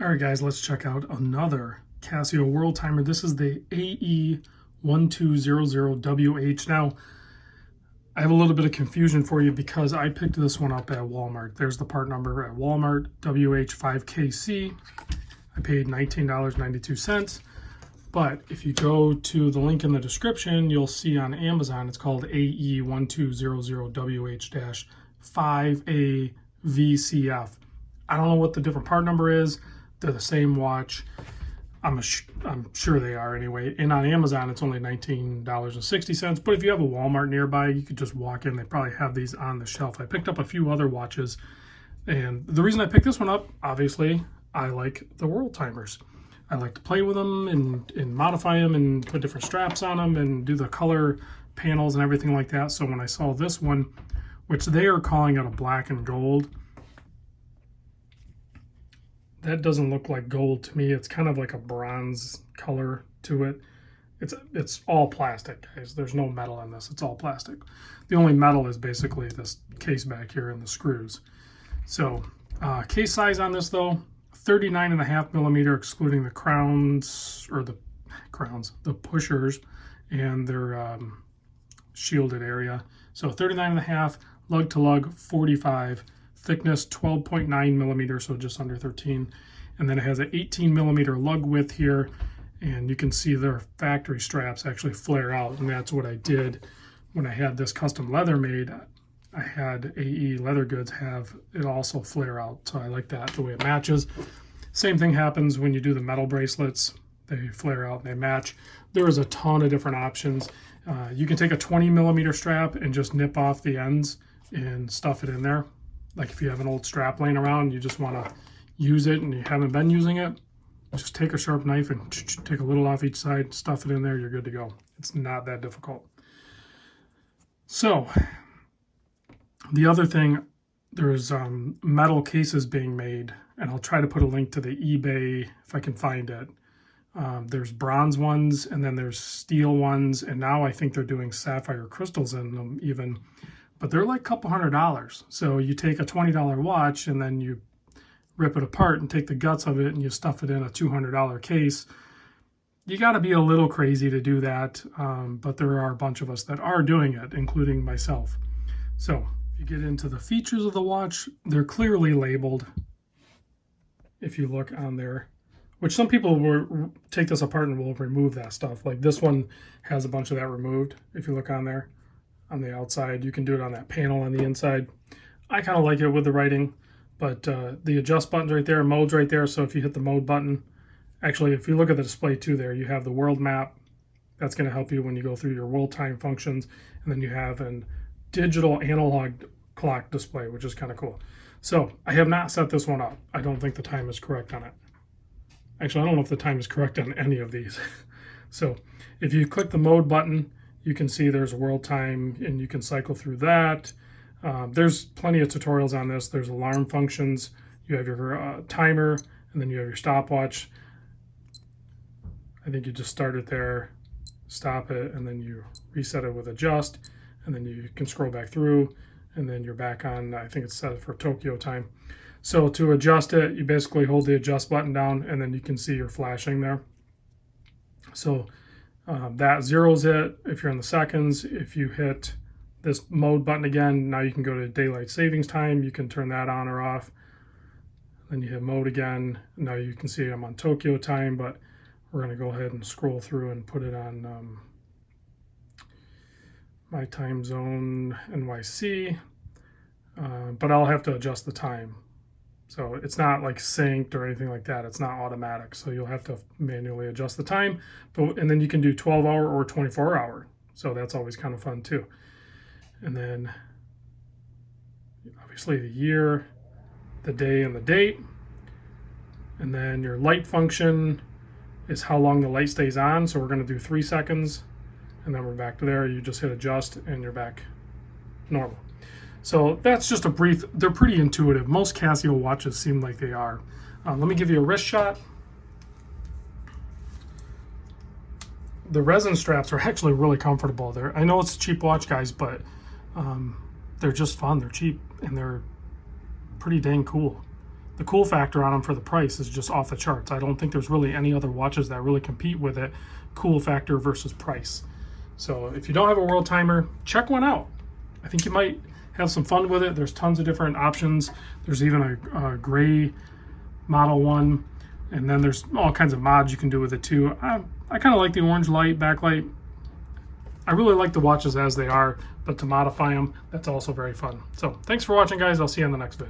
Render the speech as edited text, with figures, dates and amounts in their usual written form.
All right, guys, let's check out another Casio world timer. This is the ae1200wh. Now, I have a little bit of confusion for you because I picked this one up at Walmart. There's the part number at Walmart, WH5KC. I paid $19.92. But if you go to the link in the description, you'll see on Amazon, it's called ae1200wh-5AVCF. I don't know what the different part number is. They're the same watch. I'm sure they are anyway. And on Amazon, it's only $19.60. But if you have a Walmart nearby, you could just walk in. They probably have these on the shelf. I picked up a few other watches. And the reason I picked this one up, obviously, I like the world timers. I like to play with them and modify them and put different straps on them and do the color panels and everything like that. So when I saw this one, which they are calling it a black and gold, that doesn't look like gold to me. It's kind of like a bronze color to it. It's all plastic, guys. There's no metal in this. It's all plastic. The only metal is basically this case back here and the screws. So case size on this though, 39.5 millimeter, excluding the crowns, or the pushers and their shielded area. So 39.5, lug to lug 45. Thickness 12.9 millimeters, so just under 13. And then it has an 18 millimeter lug width here, and you can see their factory straps actually flare out, and that's what I did when I had this custom leather made. I had AE Leather Goods have it also flare out, so I like that, the way it matches. Same thing happens when you do the metal bracelets. They flare out and they match. There is a ton of different options. You can take a 20 millimeter strap and just nip off the ends and stuff it in there. Like if you have an old strap laying around and you just want to use it and you haven't been using it, just take a sharp knife and take a little off each side, stuff it in there, you're good to go. It's not that difficult. So the other thing, there's metal cases being made, and I'll try to put a link to the eBay if I can find it. There's bronze ones, and then there's steel ones, and now I think they're doing sapphire crystals in them even. But they're like a couple $100. So you take a $20 watch and then you rip it apart and take the guts of it and you stuff it in a $200 case. You got to be a little crazy to do that, but there are a bunch of us that are doing it, including myself. So if you get into the features of the watch, they're clearly labeled. If you look on there, which some people will take this apart and will remove that stuff. Like this one has a bunch of that removed. If you look on there. On the outside, you can do it on that panel on the inside. I kind of like it with the writing, but the adjust button's right there, mode's right there. So if you hit the mode button, actually if you look at the display too there, you have the world map. That's going to help you when you go through your world time functions, and then you have an digital analog clock display, which is kind of cool. So I have not set this one up. I don't think the time is correct on it. Actually, I don't know if the time is correct on any of these. So if you click the mode button, you can see there's a world time and you can cycle through that. There's plenty of tutorials on this. There's alarm functions. You have your timer, and then you have your stopwatch. I think you just start it there, stop it, and then you reset it with adjust, and then you can scroll back through, and then you're back on, I think it's set for Tokyo time. So to adjust it, you basically hold the adjust button down, and then you can see your flashing there. So that zeros it if you're in the seconds. If you hit this mode button again, now you can go to daylight savings time. You can turn that on or off. Then you hit mode again. Now you can see I'm on Tokyo time, but we're going to go ahead and scroll through and put it on my time zone, NYC. But I'll have to adjust the time. So it's not like synced or anything like that. It's not automatic. So you'll have to manually adjust the time. And then you can do 12-hour or 24-hour. So that's always kind of fun too. And then obviously the year, the day, and the date. And then your light function is how long the light stays on. So we're going to do 3 seconds. And then we're back to there. You just hit adjust and you're back normal. So that's just a brief, they're pretty intuitive. Most Casio watches seem like they are. Let me give you a wrist shot. The resin straps are actually really comfortable. I know it's a cheap watch, guys, but they're just fun. They're cheap and they're pretty dang cool. the cool factor on them for the price is just off the charts. I don't think there's really any other watches that really compete with it, cool factor versus price. So if you don't have a world timer, check one out. I think you might have some fun with it. There's tons of different options. There's even a gray model one, and then there's all kinds of mods you can do with it too. I kind of like the orange light backlight. I really like the watches as they are, but to modify them, that's also very fun. So thanks for watching, guys. I'll see you in the next vid.